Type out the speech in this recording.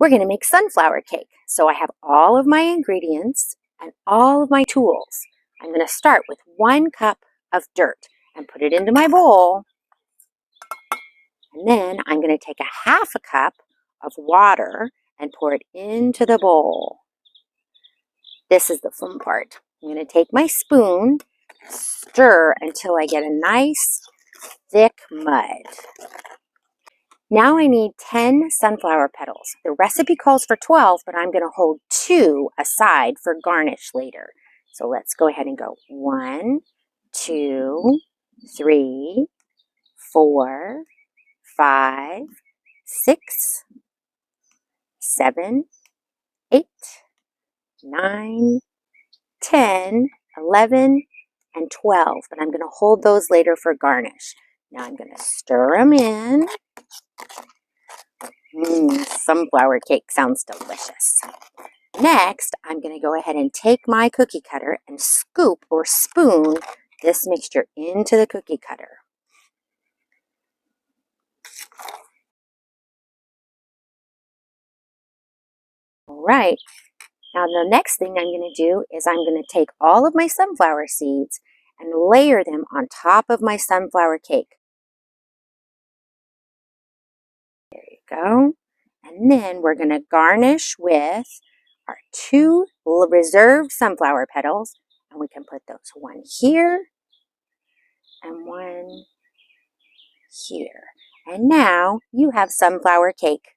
We're going to make sunflower cake. So I have all of my ingredients and all of my tools. I'm going to start with 1 cup of dirt and put it into my bowl. And then I'm going to take a half a cup of water and pour it into the bowl. This is the fun part. I'm going to take my spoon, stir until I get a nice thick mud. Now I need 10 sunflower petals. The recipe calls for 12, but I'm going to hold 2 aside for garnish later. So let's go ahead and go 1, 2, 3, 4, 5, 6, 7, 8, 9, 10, 11, and 12. But I'm going to hold those later for garnish. Now I'm going to stir them in. Sunflower cake sounds delicious. Next, I'm going to go ahead and take my cookie cutter and scoop or spoon this mixture into the cookie cutter. All right. Now the next thing I'm going to do is I'm going to take all of my sunflower seeds and layer them on top of my sunflower cake. There you go. And then we're going to garnish with our 2 reserved sunflower petals. And we can put those 1 here and 1 here. And now you have sunflower cake.